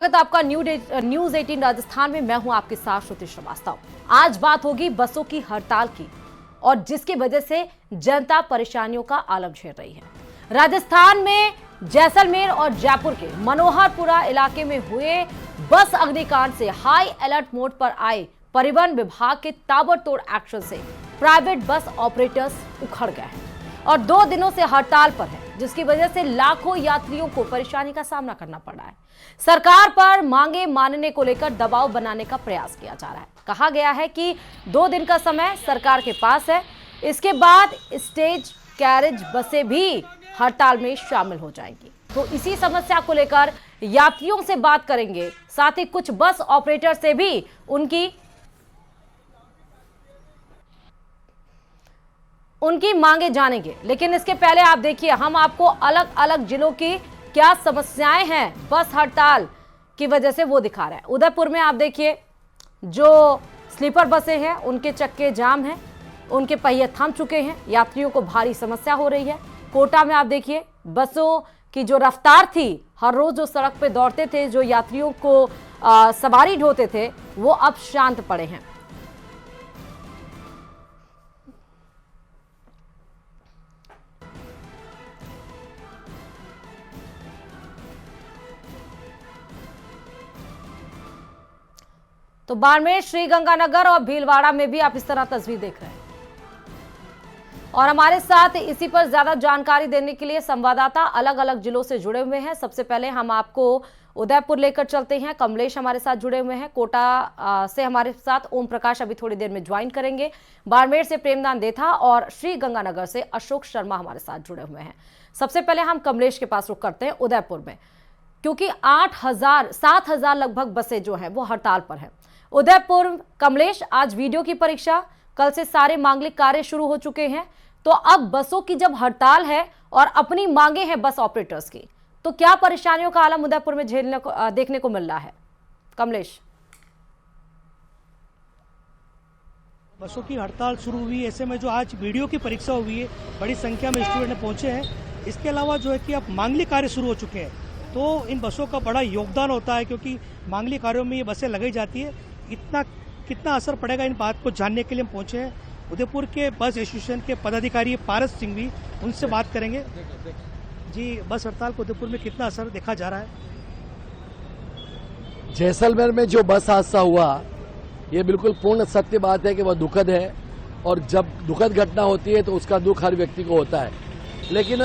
आपका न्यूज 18 राजस्थान में मैं हूं आपके साथ श्रुति श्रीवास्तव। आज बात होगी बसों की हड़ताल की और जिसकी वजह से जनता परेशानियों का आलम झेल रही है। राजस्थान में जैसलमेर और जयपुर के मनोहरपुरा इलाके में हुए बस अग्निकांड से हाई अलर्ट मोड पर आए परिवहन विभाग के ताबड़तोड़ एक्शन से प्राइवेट बस ऑपरेटर्स उखड़ गए हैं और 2 दिनों से हड़ताल पर है, जिसकी वजह से लाखों यात्रियों को परेशानी का सामना करना पड़ रहा है। सरकार पर मांगे मानने को लेकर दबाव बनाने का प्रयास किया जा रहा है। कहा गया है कि 2 दिन का समय सरकार के पास है, इसके बाद स्टेज कैरेज बसें भी हड़ताल में शामिल हो जाएंगी। तो इसी समस्या को लेकर यात्रियों से बात करेंगे, साथ ही कुछ बस ऑपरेटर से भी उनकी मांगे जानेंगे। लेकिन इसके पहले आप देखिए, हम आपको अलग अलग जिलों की क्या समस्याएं हैं बस हड़ताल की वजह से वो दिखा रहे हैं। उदयपुर में आप देखिए, जो स्लीपर बसें हैं उनके चक्के जाम हैं, उनके पहिए थम चुके हैं, यात्रियों को भारी समस्या हो रही है। कोटा में आप देखिए, बसों की जो रफ्तार थी, हर रोज जो सड़क पे दौड़ते थे, जो यात्रियों को सवारी ढोते थे, वो अब शांत पड़े हैं। तो बाड़मेर, श्रीगंगानगर और भीलवाड़ा में भी आप इस तरह तस्वीर देख रहे हैं। और हमारे साथ इसी पर ज्यादा जानकारी देने के लिए संवाददाता अलग अलग जिलों से जुड़े हुए हैं। सबसे पहले हम आपको उदयपुर लेकर चलते हैं। कमलेश हमारे साथ जुड़े हुए हैं। कोटा से हमारे साथ ओम प्रकाश अभी थोड़ी देर में ज्वाइन करेंगे। बाड़मेर से प्रेमदान देथा और श्रीगंगानगर से अशोक शर्मा हमारे साथ जुड़े हुए हैं। सबसे पहले हम कमलेश के पास रुख करते हैं उदयपुर में, क्योंकि 7,000 लगभग बसें जो हैं वो हड़ताल पर हैं। उदयपुर, कमलेश, आज वीडियो की परीक्षा, कल से सारे मांगलिक कार्य शुरू हो चुके हैं, तो अब बसों की जब हड़ताल है और अपनी मांगे हैं बस ऑपरेटर्स की, तो क्या परेशानियों का आलम उदयपुर में देखने को मिल रहा है? कमलेश, बसों की हड़ताल शुरू हुई, ऐसे में जो आज वीडियो की परीक्षा हुई है, बड़ी संख्या में स्टूडेंट पहुंचे हैं। इसके अलावा जो है कि अब मांगलिक कार्य शुरू हो चुके हैं, तो इन बसों का बड़ा योगदान होता है, क्योंकि मांगलिक कार्यों में ये बसें लगाई जाती है। कितना असर पड़ेगा, इन बात को जानने के लिए हम पहुंचे हैं। उदयपुर के बस एसोसिएशन के पदाधिकारी पारस सिंह भी, उनसे बात करेंगे। जी, बस हड़ताल को उदयपुर में कितना असर देखा जा रहा है? जैसलमेर में जो बस हादसा हुआ, ये बिल्कुल पूर्ण सत्य बात है कि वह दुखद है, और जब दुखद घटना होती है तो उसका दुख हर व्यक्ति को होता है। लेकिन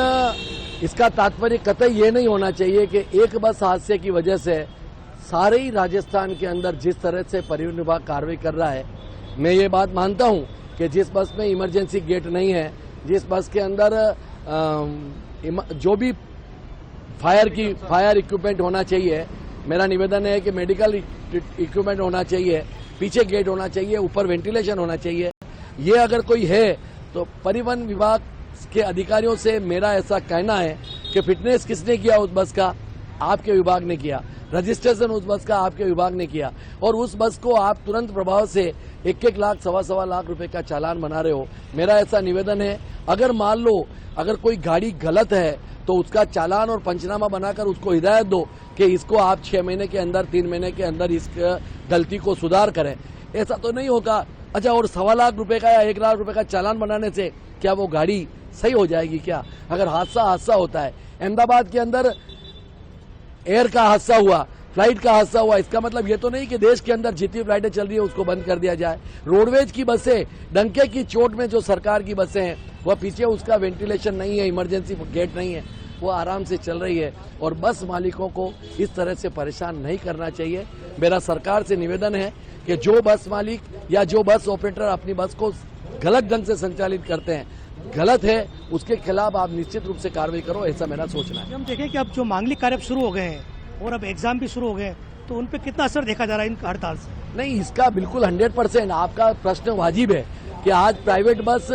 इसका तात्पर्य कतई ये नहीं होना चाहिए कि एक बस हादसे की वजह से सारे ही राजस्थान के अंदर जिस तरह से परिवहन विभाग कार्रवाई कर रहा है, मैं ये बात मानता हूं कि जिस बस में इमरजेंसी गेट नहीं है, जिस बस के अंदर जो भी फायर इक्विपमेंट होना चाहिए, मेरा निवेदन है कि मेडिकल इक्विपमेंट होना चाहिए, पीछे गेट होना चाहिए, ऊपर वेंटिलेशन होना चाहिए, ये अगर कोई है तो परिवहन विभाग के अधिकारियों से मेरा ऐसा कहना है कि फिटनेस किसने किया उस बस का? आपके विभाग ने किया। रजिस्ट्रेशन उस बस का आपके विभाग ने किया, और उस बस को आप तुरंत प्रभाव से 1-1 लाख, 1.25 लाख रुपए का चालान बना रहे हो। मेरा ऐसा निवेदन है, अगर मान लो अगर कोई गाड़ी गलत है तो उसका चालान और पंचनामा बनाकर उसको हिदायत दो कि इसको आप 6 महीने के अंदर, 3 महीने के अंदर इस गलती को सुधार करें। ऐसा तो नहीं होगा। अच्छा, और 1.25 लाख रुपए का या 1 लाख रुपए का चालान बनाने से क्या वो गाड़ी सही हो जाएगी क्या? अगर हादसा होता है, अहमदाबाद के अंदर एयर का हादसा हुआ, फ्लाइट का हादसा हुआ, इसका मतलब ये तो नहीं कि देश के अंदर जितनी फ्लाइटें चल रही है उसको बंद कर दिया जाए। रोडवेज की बसें, डंके की चोट में जो सरकार की बसें हैं, वह पीछे उसका वेंटिलेशन नहीं है, इमरजेंसी गेट नहीं है, वो आराम से चल रही है। और बस मालिकों को इस तरह से परेशान नहीं करना चाहिए। मेरा सरकार से निवेदन है कि जो बस मालिक या जो बस ऑपरेटर अपनी बस को गलत ढंग से संचालित करते हैं, गलत है, उसके खिलाफ आप निश्चित रूप से कार्रवाई करो, ऐसा मेरा सोचना है। हम देखें कि अब जो मांगलिक कार्य शुरू हो गए हैं और अब एग्जाम भी शुरू हो गए हैं, तो उन पे कितना असर देखा जा रहा है इन हड़ताल से? नहीं, इसका बिल्कुल 100% आपका प्रश्न वाजिब है कि आज प्राइवेट बस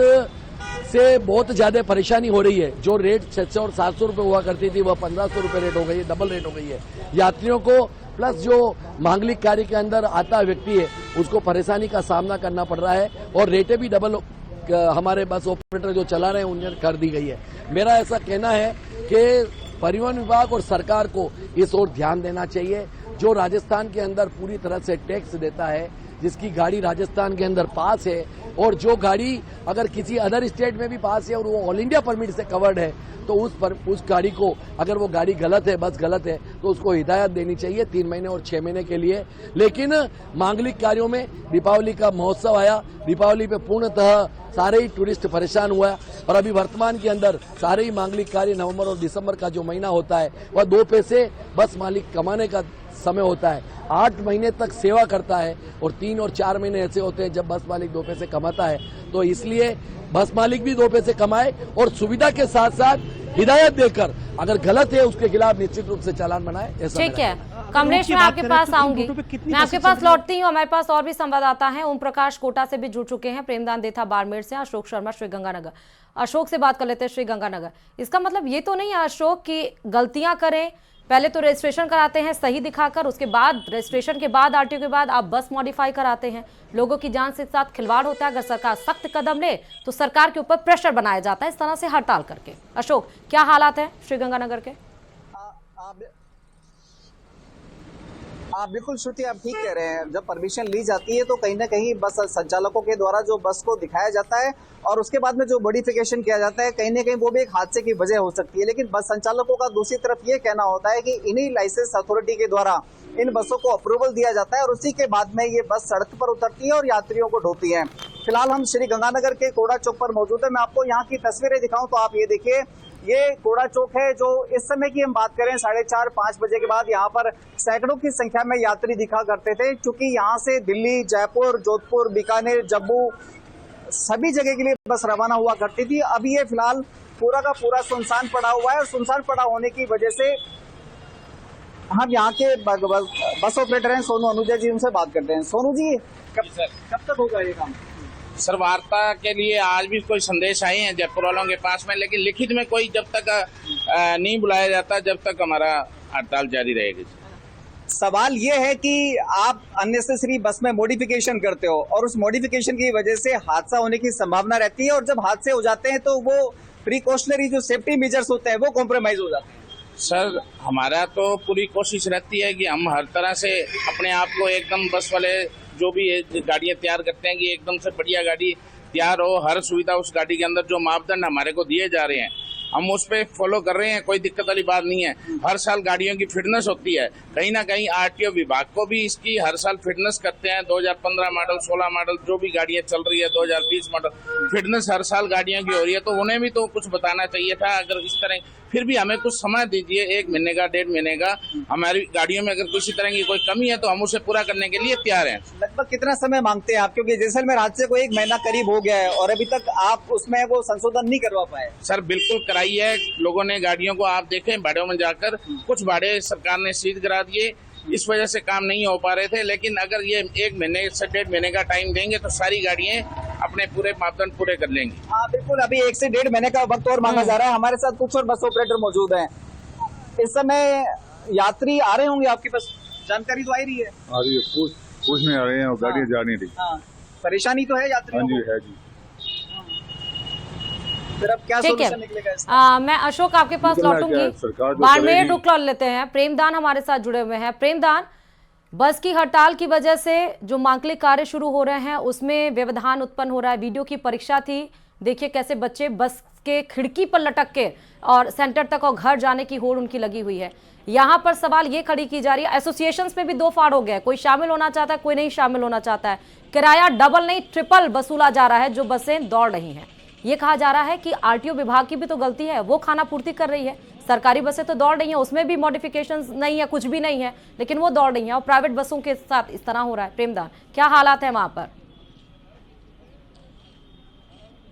से बहुत ज्यादा परेशानी हो रही है। जो रेट 600 और 700 रुपए हुआ करती थी, वह 1500 रुपए रेट हो गई है, डबल रेट हो गई है। यात्रियों को प्लस जो मांगलिक कार्य के अंदर आता व्यक्ति है, उसको परेशानी का सामना करना पड़ रहा है, और रेटें भी डबल हमारे बस ऑपरेटर जो चला रहे हैं उन्हें कर दी गई है। मेरा ऐसा कहना है कि परिवहन विभाग और सरकार को इस ओर ध्यान देना चाहिए। जो राजस्थान के अंदर पूरी तरह से टैक्स देता है, जिसकी गाड़ी राजस्थान के अंदर पास है, और जो गाड़ी अगर किसी अदर स्टेट में भी पास है और वो ऑल इंडिया परमिट से कवर्ड है, तो उस गाड़ी को, अगर वो गाड़ी गलत है, बस गलत है, तो उसको हिदायत देनी चाहिए 3 महीने और 6 महीने के लिए। लेकिन मांगलिक कार्यों में दीपावली का महोत्सव आया, दीपावली पे पूर्णतः सारे ही टूरिस्ट परेशान हुआ, और अभी वर्तमान के अंदर सारे ही मांगलिक कार्य नवंबर और दिसंबर का जो महीना होता है वह 2 पैसे बस मालिक कमाने का समय होता है। 8 महीने तक सेवा करता है और 3 और 4 महीने ऐसे होते हैं जब बस मालिक 2 पैसे कमाता है। तो इसलिए बस मालिक भी 2 पैसे कमाए और सुविधा के साथ साथ हिदायत देकर अगर गलत है उसके खिलाफ निश्चित रूप से चालान बनाए। ऐसा ठीक है कमलेश, मैं आपके पास आऊंगी, मैं आपके पास लौटती हूँ। हमारे पास और भी संवाददाता हैं। ओम प्रकाश कोटा से भी जुड़ चुके हैं, प्रेमदान देथा बाड़मेर से, अशोक शर्मा श्रीगंगानगर। अशोक से बात कर लेते हैं श्रीगंगानगर। इसका मतलब ये तो नहीं है अशोक कि गलतियां करें, पहले तो रजिस्ट्रेशन कराते हैं सही दिखाकर, उसके बाद रजिस्ट्रेशन के बाद आरटीओ के बाद आप बस मॉडिफाई कराते हैं, लोगों की जान से साथ खिलवाड़ होता है। अगर सरकार सख्त कदम ले तो सरकार के ऊपर प्रेशर बनाया जाता है इस तरह से हड़ताल करके। अशोक, क्या हालात है श्रीगंगानगर के? बिल्कुल श्रुति, आप ठीक कह रहे हैं। जब परमिशन ली जाती है तो कहीं ना कहीं बस संचालकों के द्वारा जो बस को दिखाया जाता है और उसके बाद में जो मॉडिफिकेशन किया जाता है, कहीं ना कहीं वो भी एक हादसे की वजह हो सकती है। लेकिन बस संचालकों का दूसरी तरफ ये कहना होता है कि इन्हीं लाइसेंस अथॉरिटी के द्वारा इन बसों को अप्रूवल दिया जाता है और उसी के बाद में ये बस सड़क पर उतरती है और यात्रियों को ढोती है। फिलहाल हम श्री गंगानगर के कोड़ा चौक पर मौजूद है। मैं आपको यहाँ की तस्वीरें दिखाऊं तो आप ये देखिए, ये कोड़ा चौक है जो इस समय की हम बात करें 4:30-5 बजे के बाद यहाँ पर सैकड़ों की संख्या में यात्री दिखा करते थे, क्योंकि यहाँ से दिल्ली, जयपुर, जोधपुर, बीकानेर, जम्मू सभी जगह के लिए बस रवाना हुआ करती थी। अब ये फिलहाल पूरा का पूरा सुनसान पड़ा हुआ है और सुनसान पड़ा होने की वजह से हम यहाँ के बस ऑपरेटर हैं सोनू अनुजा जी, उनसे बात करते हैं। सोनू जी, कब तक होगा ये काम? सर, वार्ता के लिए आज भी कोई संदेश आए हैं जयपुर वालों के पास में, लेकिन लिखित में कोई जब तक नहीं बुलाया जाता जब तक हमारा हड़ताल जारी रहेगी। सवाल ये है कि आप अननेसेसरी बस में मॉडिफिकेशन करते हो और उस मॉडिफिकेशन की वजह से हादसा होने की संभावना रहती है, और जब हादसे हो जाते हैं तो वो प्रिकॉशनरी जो सेफ्टी मेजर्स होते हैं वो कॉम्प्रोमाइज हो जाते हैं। सर, हमारा तो पूरी कोशिश रहती है कि हम हर तरह से अपने आप को एकदम बस वाले जो भी गाड़ियां तैयार करते हैं कि एकदम से बढ़िया गाड़ी तैयार हो, हर सुविधा उस गाड़ी के अंदर जो मापदंड हमारे को दिए जा रहे हैं हम उस पे फॉलो कर रहे हैं, कोई दिक्कत वाली बात नहीं है। हर साल गाड़ियों की फिटनेस होती है, कहीं ना कहीं आरटीओ विभाग को भी इसकी हर साल फिटनेस करते हैं। 2015 मॉडल, 16 मॉडल जो भी गाड़ियां चल रही है, 2020 मॉडल फिटनेस हर साल गाड़ियों की हो रही है, तो उन्हें भी तो कुछ बताना चाहिए था। अगर इस तरह फिर भी हमें कुछ समय दीजिए, 1 महीने का, 1.5 महीने का। हमारी गाड़ियों में अगर किसी तरह की कोई कमी है तो हम उसे पूरा करने के लिए तैयार हैं। लगभग कितना समय मांगते हैं आप, क्योंकि जैसलमेर हादसे को 1 महीना करीब हो गया है और अभी तक आप उसमें वो संशोधन नहीं करवा पाए? सर, बिल्कुल कराई है लोगों ने गाड़ियों को। आप देखें भाड़ों में जाकर कुछ भाड़े सरकार ने सीज करा दिए, इस वजह से काम नहीं हो पा रहे थे। लेकिन अगर ये 1 महीने से 1.5 महीने का टाइम देंगे तो सारी गाड़ियां अपने पूरे मापदंड पूरे कर लेंगी। हाँ बिल्कुल, अभी 1 से 1.5 महीने का वक्त और मांगा जा रहा है। हमारे साथ कुछ और बस ऑपरेटर मौजूद हैं। इस समय यात्री आ रहे होंगे आपके पास, जानकारी तो आ रही है? आ रही है, पूछने आ रहे हैं और गाड़ियाँ जा नहीं रही। हाँ, परेशानी तो है यात्रियों को? हाँ जी, है जी। फिर अब क्या सोल्यूशन निकलेगा इसका? मैं अशोक आपके पास लौटूंगी, बाड़मेर रुक लेते हैं। प्रेमदान हमारे साथ जुड़े हुए हैं। प्रेमदान, बस की हड़ताल की वजह से जो मांगलिक कार्य शुरू हो रहे हैं उसमें व्यवधान उत्पन्न हो रहा है। वीडियो की परीक्षा थी, देखिए कैसे बच्चे बस के खिड़की पर लटक के और सेंटर तक और घर जाने की होड़ उनकी लगी हुई है। यहाँ पर सवाल ये खड़ी की जा रही है, एसोसिएशंस में भी 2 फाड़ हो गए, कोई शामिल होना चाहता है, कोई नहीं शामिल होना चाहता है। किराया डबल नहीं ट्रिपल वसूला जा रहा है जो बसें दौड़ रही हैं। ये कहा जा रहा है कि आरटीओ विभाग की भी तो गलती है, वो खाना पूर्ति कर रही है। सरकारी बसें तो दौड़ रही हैं, उसमें भी मॉडिफिकेशंस नहीं है, कुछ भी नहीं है, लेकिन वो दौड़ रही हैं, और प्राइवेट बसों के साथ इस तरह हो रहा है। प्रेमदान, क्या हालात है वहां पर?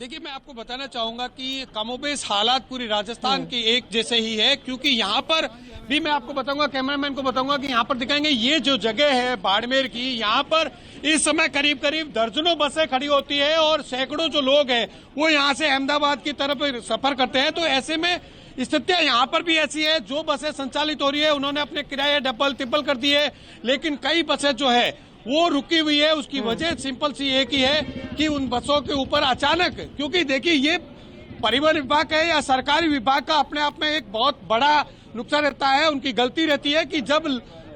देखिए, मैं आपको बताना चाहूंगा कि कमोबेश हालात पूरी राजस्थान के एक जैसे ही है, क्योंकि यहाँ पर भी मैं आपको बताऊंगा, कैमरामैन को बताऊंगा कि यहाँ पर दिखाएंगे ये जो जगह है बाड़मेर की, यहाँ पर इस समय करीब करीब दर्जनों बसें खड़ी होती है और सैकड़ों जो लोग हैं वो यहाँ से अहमदाबाद की तरफ सफर करते हैं। तो ऐसे में स्थितियां यहाँ पर भी ऐसी है, जो बसें संचालित हो रही है उन्होंने अपने किराए डबल ट्रिपल कर दिए, लेकिन कई बसें जो है वो रुकी हुई है। उसकी वजह सिंपल सी एक ही है कि उन बसों के ऊपर अचानक, क्योंकि देखिए ये परिवहन विभाग है या सरकारी विभाग का अपने आप में एक बहुत बड़ा नुकसान रहता है, उनकी गलती रहती है कि जब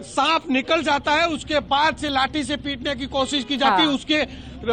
सांप निकल जाता है उसके बाद से लाठी से पीटने की कोशिश की जाती है उसके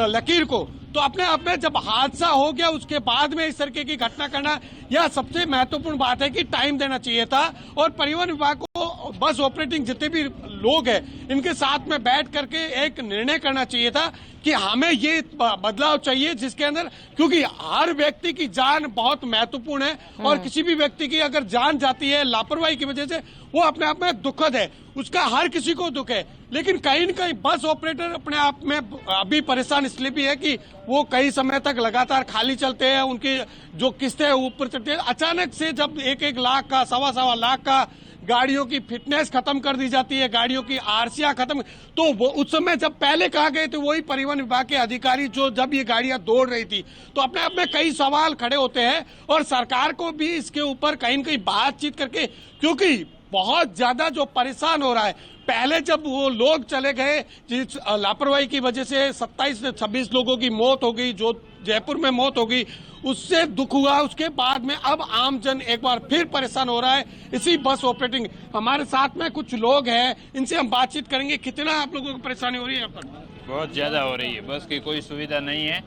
लकीर को। तो अपने आप में जब हादसा हो गया उसके बाद में इस तरीके की घटना करना, यह सबसे महत्वपूर्ण बात है कि टाइम देना चाहिए था और परिवहन विभाग को बस ऑपरेटिंग जितने भी लोग हैं इनके साथ में बैठ करके एक निर्णय करना चाहिए था कि हमें ये बदलाव चाहिए जिसके अंदर, क्योंकि हर व्यक्ति की जान बहुत महत्वपूर्ण है और किसी भी व्यक्ति की अगर जान जाती है लापरवाही की वजह से वो अपने आप में दुखद है, उसका हर किसी को दुख है। लेकिन कहीं न कहीं बस ऑपरेटर अपने आप में अभी परेशान इसलिए भी है कि वो कई समय तक लगातार खाली चलते हैं, उनकी जो किस्तें हैं ऊपर चढ़ते हैं। अचानक से जब 1-1 लाख का, 1.25 लाख का गाड़ियों की फिटनेस खत्म कर दी जाती है, गाड़ियों की आरसीआं खत्म, तो वो उस समय जब पहले कहा गए थे वही परिवहन विभाग के अधिकारी जो जब ये गाड़ियां दौड़ रही थी, तो अपने आप में कई सवाल खड़े होते हैं और सरकार को भी इसके ऊपर कहीं न कहीं बातचीत करके, क्योंकि बहुत ज्यादा जो परेशान हो रहा है, पहले जब वो लोग चले गए जिस लापरवाही की वजह से 27 से 26 लोगों की मौत हो गई, जो जयपुर में मौत हो गई, उससे दुख हुआ। उसके बाद में अब आमजन एक बार फिर परेशान हो रहा है इसी बस ऑपरेटिंग। हमारे साथ में कुछ लोग हैं, इनसे हम बातचीत करेंगे। कितना आप लोगों को परेशानी हो रही है यहाँ पर? बहुत ज्यादा हो रही है, बस की कोई सुविधा नहीं है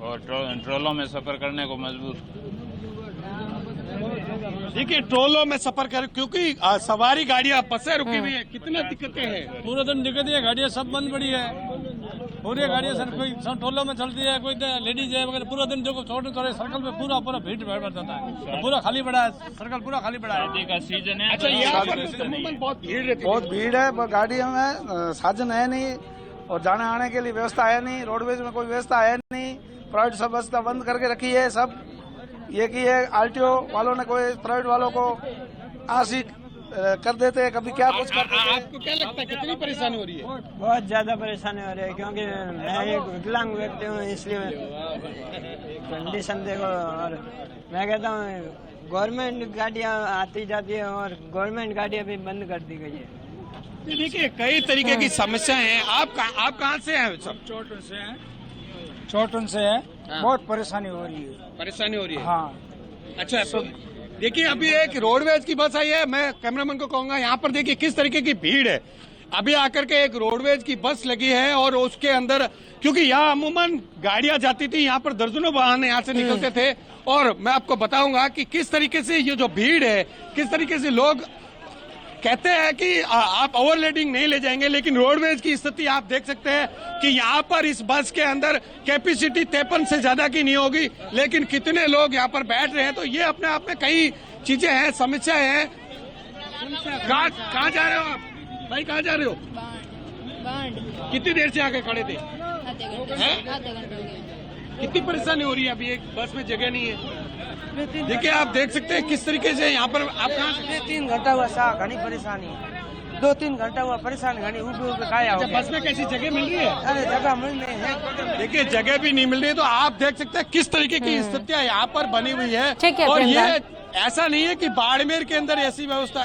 और ट्रोलों में सफर करने को मजबूर। देखिए ट्रोलों में सफर कर, क्योंकि सवारी गाड़ियां बसें रुकी हुई है, कितना दिक्कतें हैं? पूरा दिन दिक्कत है, गाड़ियां सब बंद पड़ी है, पूरी गाड़ियां सर कोई टोलों में चलती है, कोई लेडीज है वगैरह, पूरा दिन जो छोटे छोटे सर्कल पे पूरा भीड़ बढ़ जाता है, तो पूरा खाली पड़ा है, सर्कल पूरा खाली पड़ा है। शादी का सीजन है। अच्छा, यहाँ पर अमूमन बहुत भीड़ रहती है? बहुत भीड़ है, गाड़ियों में साधन है नहीं और जाने आने के लिए व्यवस्था है नहीं, रोडवेज में कोई व्यवस्था है नहीं, प्राइवेट सब व्यवस्था बंद करके रखी है। सब ये की है आरटीओ वालों ने कोई प्राइवेट वालों को आशिक कर देते हैं, कभी क्या कुछ करते हैं। आपको क्या लगता है कितनी परेशानी हो रही है? बहुत ज्यादा परेशानी हो रही है, क्योंकि मैं एक विकलांग व्यक्ति हूँ, इसलिए कंडीशन देखो। और मैं कहता हूँ गवर्नमेंट गाड़ियाँ आती जाती है और गवर्नमेंट गाड़ियाँ भी बंद कर दी गई है। देखिए कई तरीके की समस्याएं हैं। आप कहाँ से हैं? सब चोटन से है, चोटन से है। बहुत परेशानी हो रही है। परेशानी हो रही है? हाँ। अच्छा, तो देखिए अभी एक रोडवेज की बस आई है, मैं कैमरामैन को कहूंगा यहाँ पर देखिए किस तरीके की भीड़ है। अभी आकर के एक रोडवेज की बस लगी है और उसके अंदर, क्योंकि यहाँ अमूमन गाड़ियां जाती थी, यहाँ पर दर्जनों वाहन यहाँ से निकलते थे और मैं आपको बताऊंगा कि किस तरीके से ये जो भीड़ है, किस तरीके से लोग कहते हैं कि आप ओवरलोडिंग नहीं ले जाएंगे, लेकिन रोडवेज की स्थिति आप देख सकते हैं कि यहाँ पर इस बस के अंदर कैपेसिटी 53 से ज्यादा की नहीं होगी, लेकिन कितने लोग यहाँ पर बैठ रहे हैं। तो ये अपने आप में कई चीजें हैं, समस्याएं हैं। कहाँ जा रहे हो आप भाई? कहाँ जा रहे हो? कितनी देर से आके खड़े थे? कितनी परेशानी हो रही है? अभी एक बस में जगह नहीं है। देखिए आप देख सकते हैं किस तरीके से यहाँ पर आप कहाँ से? 3 घंटा हुआ सा घनी परेशानी, 2-3 घंटा हुआ परेशान घनी ऊपर खाया। बस में कैसी जगह मिल रही है? अरे जगह मिल रही है, देखिए जगह भी नहीं मिल रही है। तो आप देख सकते हैं किस तरीके की स्थितियाँ यहाँ पर बनी हुई है। ठीक है, और ये ऐसा नहीं है कि बाड़मेर के अंदर ऐसी व्यवस्था,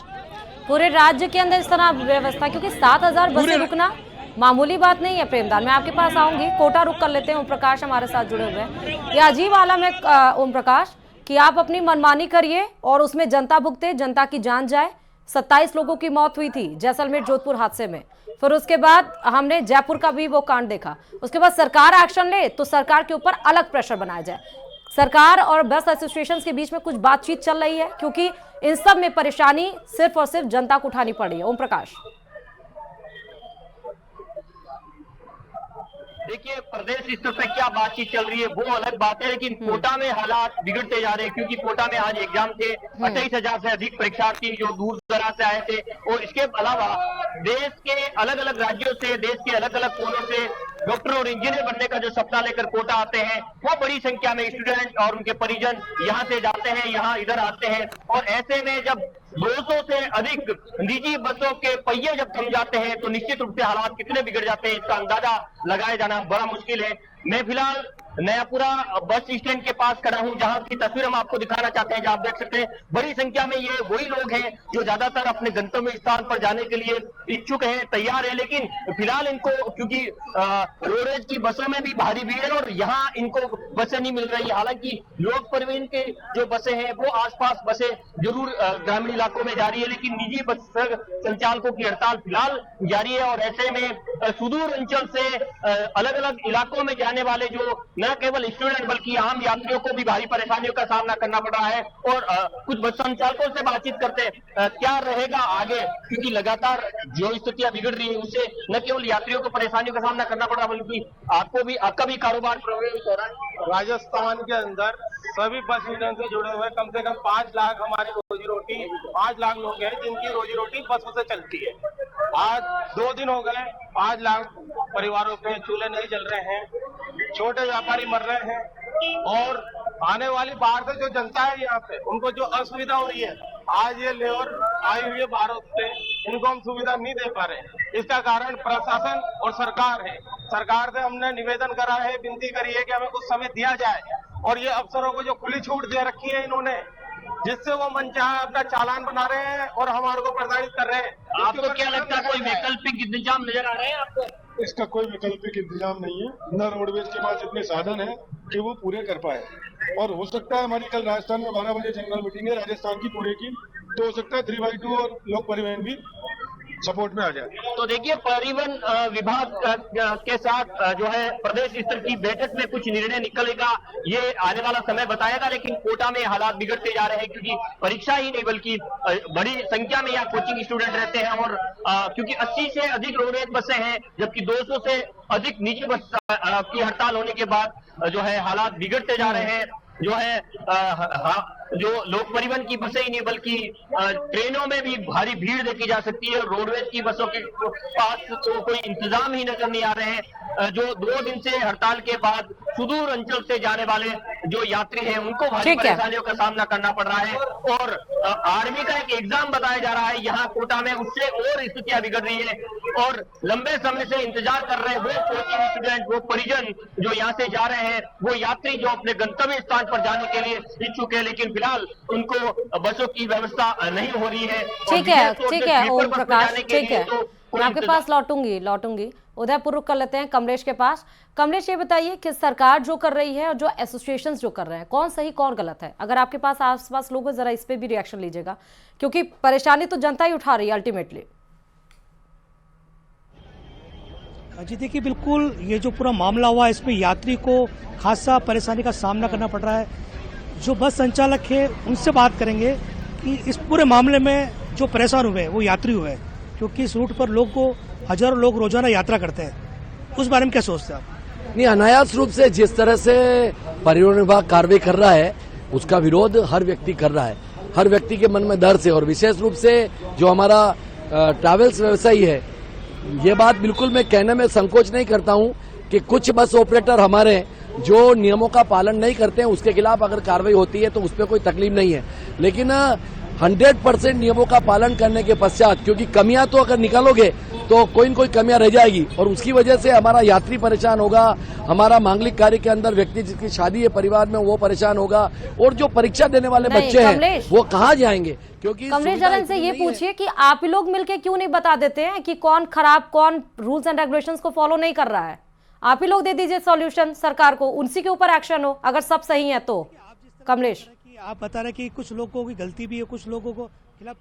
पूरे राज्य के अंदर इस तरह व्यवस्था, क्योंकि 7000 बसें रुकना मामूली बात नहीं है। प्रेमदान, मैं आपके पास आऊंगी, कोटा रुक कर लेते हैं। ओम प्रकाश हमारे साथ जुड़े हुए हैं। ये अजीब आलम है ओम प्रकाश कि आप अपनी मनमानी करिए और उसमें जनता भुगते, जनता की जान जाए। 27 लोगों की मौत हुई थी जैसलमेर जोधपुर हादसे में, फिर उसके बाद हमने जयपुर का भी वो कांड देखा। उसके बाद सरकार एक्शन ले तो सरकार के ऊपर अलग प्रेशर बनाया जाए। सरकार और बस एसोसिएशन के बीच में कुछ बातचीत चल रही है, क्योंकि इन सब में परेशानी सिर्फ और सिर्फ जनता को उठानी पड़ी है। ओम प्रकाश, देखिए प्रदेश स्तर पे क्या बातचीत चल रही है वो अलग बात है, लेकिन कोटा में हालात बिगड़ते जा रहे हैं, क्योंकि कोटा में आज एग्जाम थे। 28,000 से अधिक परीक्षार्थी जो दूर दराज से आए थे, और इसके अलावा देश के अलग अलग राज्यों से, देश के अलग अलग कोनों से डॉक्टर और इंजीनियर बनने का जो सपना लेकर कोटा आते हैं, वो बड़ी संख्या में स्टूडेंट और उनके परिजन यहाँ से जाते हैं, यहाँ इधर आते हैं। और ऐसे में जब 200 से अधिक निजी बसों के पहिए जब थम जाते हैं, तो निश्चित रूप से हालात कितने बिगड़ जाते हैं इसका अंदाजा लगाया जाना बड़ा मुश्किल है। मैं फिलहाल नयापुरा बस स्टैंड के पास खड़ा हूं, जहां की तस्वीर हम आपको दिखाना चाहते हैं। जहां आप देख सकते हैं बड़ी संख्या में ये वही लोग हैं जो ज्यादातर अपने गंतव्य स्थान पर जाने के लिए इच्छुक हैं, तैयार है, लेकिन फिलहाल इनको क्योंकि रोडवेज की बसों में भी भारी भीड़ है और यहाँ इनको बसें नहीं मिल रही। हालांकि लोक परिवहन के जो बसें हैं वो आसपास बसें जरूर ग्रामीण इलाकों में जा रही है, लेकिन निजी बस संचालकों की हड़ताल फिलहाल जारी है। और ऐसे में सुदूर अंचल से अलग अलग इलाकों में जाने वाले जो न केवल स्टूडेंट बल्कि आम यात्रियों को भी भारी परेशानियों का सामना करना पड़ रहा है। और कुछ बस संचालकों से बातचीत करते क्या रहेगा आगे, क्योंकि लगातार जो स्थितियां बिगड़ रही है उससे न केवल यात्रियों को परेशानियों का सामना करना पड़ रहा बल्कि आपका भी कारोबार प्रभावित हो रहा है। राजस्थान के अंदर सभी बस स्टैंड से जुड़े हुए कम से कम 5 लाख हमारी रोजी रोटी 5 लाख लोग हैं जिनकी रोजी रोटी बसों से चलती है। आज 2 दिन हो गए 5 लाख परिवारों के चूल्हे नहीं जल रहे हैं, छोटे व्यापारी मर रहे हैं और आने वाली बाहर से जो जनता है यहाँ पे उनको जो असुविधा हो रही है, आज ये लेबर आई हुई है भारत से, इनको हम सुविधा नहीं दे पा रहे। इसका कारण प्रशासन और सरकार है। सरकार से हमने निवेदन करा है, विनती करी है कि हमें कुछ समय दिया जाए और ये अफसरों को जो खुली छूट दे रखी है इन्होंने, जिससे वो मनचाहा अपना चालान बना रहे हैं और हमारे को प्रताड़ित कर रहे हैं। आपको क्या लगता है कोई वैकल्पिक इंतजाम नजर आ रहे हैं आपको? इसका कोई वैकल्पिक इंतजाम नहीं है, न रोडवेज के पास इतने साधन है कि वो पूरे कर पाए। और हो सकता है हमारी कल राजस्थान में 12 बजे जनरल मीटिंग है राजस्थान की पूरे की, तो हो सकता है 3x2 और लोक परिवहन भी सपोर्ट में आ जाए। तो देखिए परिवहन विभाग के साथ जो है प्रदेश स्तर की बैठक में कुछ निर्णय निकलेगा, ये आने वाला समय बताएगा। लेकिन कोटा में हालात बिगड़ते जा रहे हैं क्योंकि परीक्षा ही नहीं बल्कि बड़ी संख्या में यहाँ कोचिंग स्टूडेंट रहते हैं और क्योंकि 80 से अधिक रोडवेज बसें हैं जबकि 200 से अधिक निजी बस की हड़ताल होने के बाद जो है हालात बिगड़ते जा रहे हैं। जो है जो लोक परिवहन की बसें ही नहीं बल्कि ट्रेनों में भी भारी भीड़ देखी जा सकती है। रोडवेज की बसों के पास तो कोई इंतजाम ही नजर नहीं आ रहे हैं। जो 2 दिन से हड़ताल के बाद सुदूर अंचल से जाने वाले जो यात्री हैं उनको भारी परेशानियों का सामना करना पड़ रहा है। और आर्मी का एक एग्जाम बताया जा रहा है यहाँ कोटा में, उससे और स्थितियां बिगड़ रही है। और लंबे समय से इंतजार कर रहे हैं वो कोचिंग स्टूडेंट, वो परिजन जो यहाँ से जा रहे हैं, वो यात्री जो अपने गंतव्य स्थान पर जाने के लिए इच्छुक है, लेकिन फिलहाल उनको बसों की व्यवस्था नहीं हो रही है। ठीक है ओम प्रकाश, ठीक है, मैं आपके पास लौटूंगी। उदयपुर रुक कर लेते हैं कमलेश के पास। कमलेश, ये बताइए कि सरकार जो कर रही है और जो एसोसिएशंस जो कर रहे हैं, कौन सही कौन गलत है? अगर आपके पास आसपास लोग हैं जरा इस पे भी रिएक्शन लीजिएगा, क्योंकि परेशानी तो जनता ही उठा रही है अल्टीमेटली। जी देखिए, बिल्कुल ये जो पूरा मामला हुआ इसमें यात्री को खासा परेशानी का सामना करना पड़ रहा है। जो बस संचालक है उनसे बात करेंगे कि इस पूरे मामले में जो परेशान हुए वो यात्री हुए, क्योंकि इस रूट पर हजारों लोग रोजाना यात्रा करते हैं। उस बारे में क्या सोचते हैं आप? नहीं, अनायास रूप से जिस तरह से परिवहन विभाग कार्रवाई कर रहा है उसका विरोध हर व्यक्ति कर रहा है, हर व्यक्ति के मन में डर से। और विशेष रूप से जो हमारा ट्रैवल्स व्यवसायी है, ये बात बिल्कुल मैं कहने में संकोच नहीं करता हूं कि कुछ बस ऑपरेटर हमारे जो नियमों का पालन नहीं करते हैं उसके खिलाफ अगर कार्रवाई होती है तो उस पर कोई तकलीफ नहीं है। लेकिन 100% नियमों का पालन करने के पश्चात, क्योंकि कमियां तो अगर निकालोगे तो कोई न कोई कमियां रह जाएगी और उसकी वजह से हमारा यात्री परेशान होगा, हमारा मांगलिक कार्य के अंदर व्यक्ति जिसकी शादी है परिवार में वो परेशान होगा, और जो परीक्षा देने वाले बच्चे हैं वो कहाँ जाएंगे? क्योंकि कमलेश जलन से ये पूछिए कि आप ही लोग मिलकर क्यों नहीं बता देते हैं कि कौन खराब, कौन रूल्स एंड रेगुलेशंस को फॉलो नहीं कर रहा है? आप ही लोग दे दीजिए सॉल्यूशन सरकार को, उनसी के ऊपर एक्शन हो अगर सब सही है तो। कमलेश, आप बता रहे कि कुछ लोगों की गलती भी है, कुछ लोगों को खिलाफ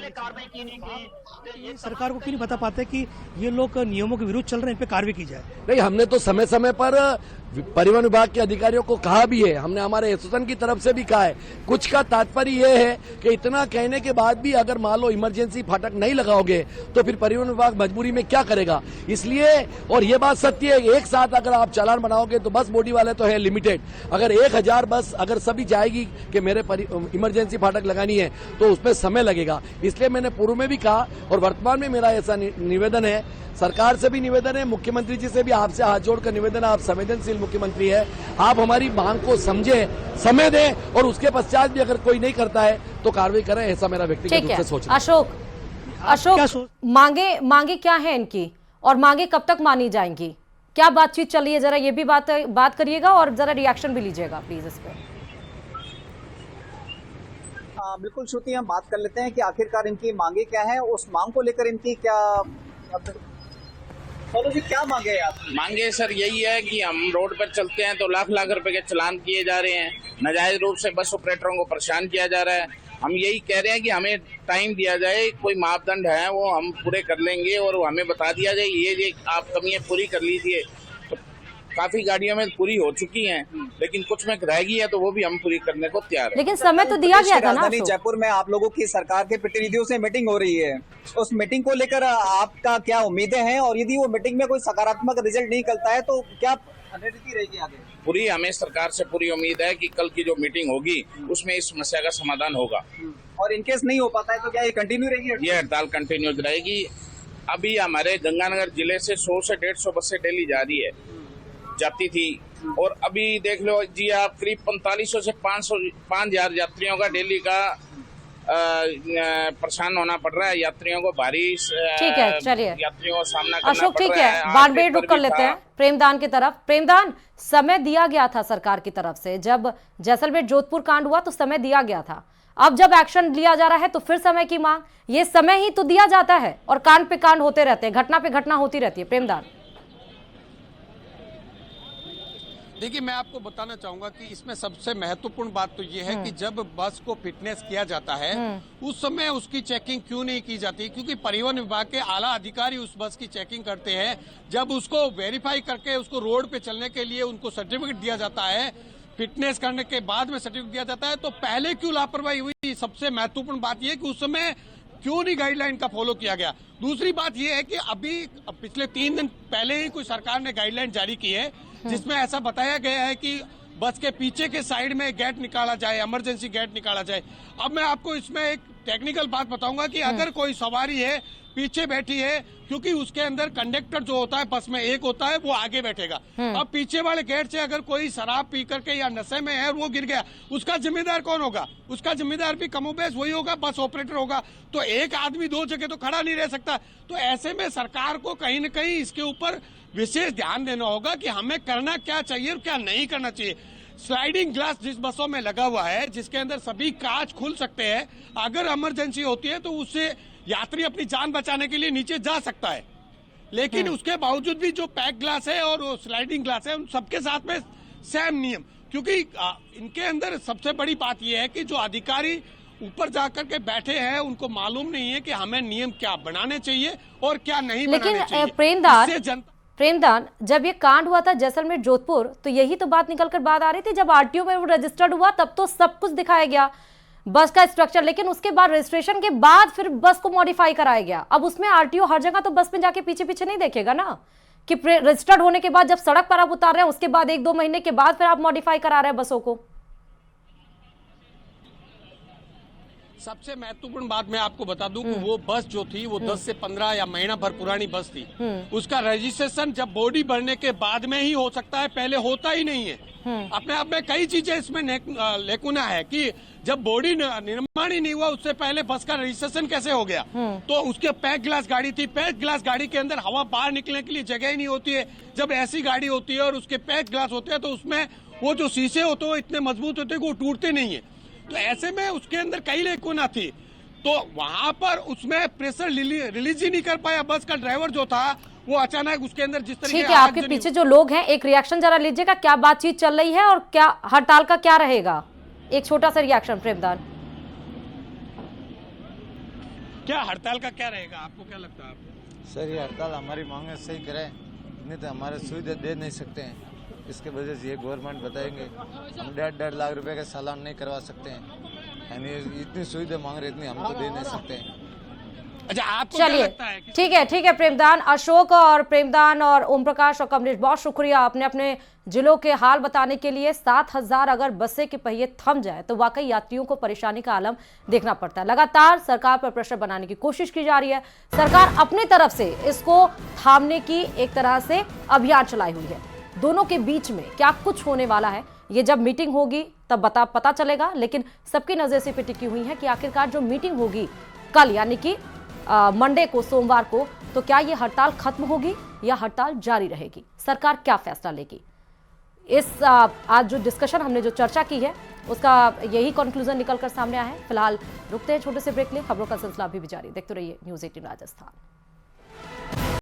कार्रवाई की नहीं की, सरकार को क्यों नहीं बता पाते कि ये लोग नियमों के विरुद्ध चल रहे हैं, इन पे कार्रवाई की जाए? नहीं, हमने तो समय समय पर परिवहन विभाग के अधिकारियों को कहा भी है, हमने हमारे एसोसिएशन की तरफ से भी कहा है। कुछ का तात्पर्य यह है कि इतना कहने के बाद भी अगर मान लो इमरजेंसी फाटक नहीं लगाओगे तो फिर परिवहन विभाग मजबूरी में क्या करेगा? इसलिए, और ये बात सत्य है, एक साथ अगर आप चालान बनाओगे तो बस बॉडी वाले तो है लिमिटेड, अगर 1000 बस अगर सभी जाएगी कि मेरे इमरजेंसी फाटक लगानी है तो उसमें समय लगेगा। इसलिए मैंने पूर्व में भी कहा और वर्तमान में मेरा ऐसा निवेदन है, सरकार से भी निवेदन है, मुख्यमंत्री जी से भी आपसे हाथ जोड़कर निवेदन है, आप संवेदनशील मुख्यमंत्री है, आप हमारी मांग को समझे, समय दें और उसके पश्चात भी अगर कोई नहीं करता है तो कार्रवाई करें, ऐसा मेरा व्यक्तिगत रूप से सोच। अशोक, मांगे क्या है इनकी और मांगे कब तक मानी जाएंगी? क्या बातचीत चल रही है, जरा ये भी बात करिएगा और जरा रिएक्शन भी लीजिएगा प्लीज इस पर। बिल्कुल श्रुति, हम बात कर लेते हैं कि आखिरकार इनकी मांगे क्या है, उस मांग को लेकर इनकी क्या जी क्या मांगे हैं आपकी? मांगे सर यही है कि हम रोड पर चलते हैं तो लाख लाख रुपए के चालान किए जा रहे हैं, नाजायज रूप से बस ऑपरेटरों को परेशान किया जा रहा है। हम यही कह रहे हैं कि हमें टाइम दिया जाए, कोई मापदंड है वो हम पूरे कर लेंगे और हमें बता दिया जाए ये आप कमियां पूरी कर लीजिए। तो काफी गाड़ियों में पूरी हो चुकी हैं, लेकिन कुछ में रहेगी है तो वो भी हम पूरी करने को तैयार है। लेकिन समय तो दिया गया था ना। राजधानी जयपुर में आप लोगों की सरकार के प्रतिनिधियों से मीटिंग हो रही है, उस मीटिंग को लेकर आपका क्या उम्मीदें हैं, और यदि वो मीटिंग में कोई सकारात्मक रिजल्ट नहीं निकलता है तो क्या रणनीति रहेगी आगे? पूरी हमें सरकार से पूरी उम्मीद है कि कल की जो मीटिंग होगी उसमें इस समस्या का समाधान होगा। और इनकेस नहीं हो पाता है तो क्या ये कंटिन्यू रहेगी? ये हड़ताल कंटिन्यू रहेगी। अभी हमारे गंगानगर जिले से 100 से 150 बसें डेली जा रही है, जाती थी, और अभी देख लो जी आप करीब 4500 से 5000 यात्रियों का डेली का परेशान होना पड़ रहा है। यात्रियों को भारी ठीक है, चलिए यात्रियों का सामना करना अशोक, पड़ ठीक रहा है, बारबेर रुक कर लेते हैं प्रेमदान की तरफ। प्रेमदान, समय दिया गया था सरकार की तरफ से, जब जैसलमेर जोधपुर कांड हुआ तो समय दिया गया था, अब जब एक्शन लिया जा रहा है तो फिर समय की मांग, ये समय ही तो दिया जाता है और कांड पे कांड होते रहते हैं, घटना पे घटना होती रहती है। प्रेमदान, देखिए मैं आपको बताना चाहूंगा कि इसमें सबसे महत्वपूर्ण बात तो ये है कि जब बस को फिटनेस किया जाता है उस समय उसकी चेकिंग क्यों नहीं की जाती, क्योंकि परिवहन विभाग के आला अधिकारी उस बस की चेकिंग करते हैं। जब उसको वेरीफाई करके उसको रोड पे चलने के लिए उनको सर्टिफिकेट दिया जाता है, फिटनेस करने के बाद में सर्टिफिकेट दिया जाता है, तो पहले क्यों लापरवाही हुई? सबसे महत्वपूर्ण बात यह है कि उस समय क्यों नहीं गाइडलाइन का फॉलो किया गया। दूसरी बात यह है कि अभी पिछले 3 दिन पहले ही कोई सरकार ने गाइडलाइन जारी की है जिसमें ऐसा बताया गया है कि बस के पीछे के साइड में गेट निकाला जाए, इमरजेंसी गेट निकाला जाए। अब मैं आपको इसमें एक टेक्निकल बात बताऊंगा कि अगर कोई सवारी है पीछे बैठी है, क्योंकि उसके अंदर कंडक्टर जो होता है बस में एक होता है, वो आगे बैठेगा। अब पीछे वाले गेट से अगर कोई शराब पी करके या नशे में है वो गिर गया, उसका जिम्मेदार कौन होगा? उसका जिम्मेदार भी कमोबेश वही होगा, बस ऑपरेटर होगा। तो एक आदमी 2 जगह तो खड़ा नहीं रह सकता। तो ऐसे में सरकार को कहीं न कहीं इसके ऊपर विशेष ध्यान देना होगा कि हमें करना क्या चाहिए और क्या नहीं करना चाहिए। स्लाइडिंग ग्लास जिस बसों में लगा हुआ है, जिसके अंदर सभी कांच खुल सकते हैं, अगर इमरजेंसी होती है तो उससे यात्री अपनी जान बचाने के लिए नीचे जा सकता है, लेकिन उसके बावजूद भी जो पैक ग्लास है और स्लाइडिंग ग्लास है उन सबके साथ में सेम नियम, क्योंकि इनके अंदर सबसे बड़ी बात यह है कि जो अधिकारी ऊपर जाकर के बैठे हैं उनको मालूम नहीं है कि हमें नियम क्या बनाने चाहिए और क्या नहीं बनाने चाहिए। लेकिन प्रेमदान, जब ये कांड हुआ था जैसलमेर जोधपुर तो यही तो बात निकलकर बात आ रही थी, जब आरटीओ में वो रजिस्टर्ड हुआ तब तो सब कुछ दिखाया गया बस का स्ट्रक्चर, लेकिन उसके बाद रजिस्ट्रेशन के बाद फिर बस को मॉडिफाई कराया गया। अब उसमें आरटीओ हर जगह तो बस में जाके पीछे पीछे नहीं देखेगा ना कि रजिस्टर्ड होने के बाद जब सड़क पर आप उतार रहे हैं उसके बाद 1-2 महीने के बाद फिर आप मॉडिफाई करा रहे हैं बसों को। सबसे महत्वपूर्ण बात मैं आपको बता दूं कि वो बस जो थी वो 10 से 15 या महीना भर पुरानी बस थी। उसका रजिस्ट्रेशन जब बॉडी भरने के बाद में ही हो सकता है, पहले होता ही नहीं है। अपने आप में कई चीजें इसमें लेकुना है कि जब बॉडी निर्माण ही नहीं हुआ उससे पहले बस का रजिस्ट्रेशन कैसे हो गया। तो उसके पैक ग्लास गाड़ी थी, पैक ग्लास गाड़ी के अंदर हवा बाहर निकलने के लिए जगह ही नहीं होती है। जब ऐसी गाड़ी होती है और उसके पैक ग्लास होते हैं तो उसमें वो जो शीशे होते हैं वो इतने मजबूत होते हैं कि वो टूटते नहीं है। तो ऐसे में उसके अंदर कई लेकुना थी, तो वहां पर उसमें प्रेशर रिलीज ही नहीं कर पाया बस का ड्राइवर जो था, वो अचानक उसके अंदर जिस तरीके ठीक है, आपके पीछे जो लोग हैं एक रिएक्शन जरा लीजिएगा, क्या बातचीत चल रही है और क्या हड़ताल का क्या रहेगा, एक छोटा सा रिएक्शन प्रेमदान। क्या हड़ताल का क्या रहेगा, आपको क्या लगता है? सर ये हड़ताल हमारी मांगे सही करे, नहीं तो हमारे सुविधा दे नहीं सकते हैं, इसके वजह से ये गवर्नमेंट बताएंगे हम 1.5 लाख रुपए का चालान नहीं करवा सकते हैं, यानी इतनी सुविधा मांग रहे इतनी हम तो दे नहीं सकते हैं। अच्छा, आपको क्या लगता है? ठीक है प्रेमदान, अशोक और प्रेमदान और ओम प्रकाश और कमलेश, बहुत शुक्रिया आपने अपने जिलों के हाल बताने के लिए। 7000 अगर बसें के पहिए थम जाए तो वाकई यात्रियों को परेशानी का आलम देखना पड़ता है। लगातार सरकार पर प्रेशर बनाने की कोशिश की जा रही है, सरकार अपनी तरफ से इसको थामने की एक तरह से अभियान चलाई हुई है। दोनों के बीच में क्या कुछ होने वाला है ये जब मीटिंग होगी तब पता चलेगा, लेकिन सबकी नजर से टिकी हुई है कि आखिरकार जो मीटिंग होगी कल यानी कि मंडे को, सोमवार को, तो क्या ये हड़ताल खत्म होगी या हड़ताल जारी रहेगी? सरकार क्या फैसला लेगी? इस आज जो डिस्कशन हमने जो चर्चा की है उसका यही कंक्लूजन निकलकर सामने आया है। फिलहाल रुकते हैं छोटे से ब्रेक ले, खबरों का सिलसिला अभी भी जारी। देखते रहिए न्यूज़ 18 राजस्थान।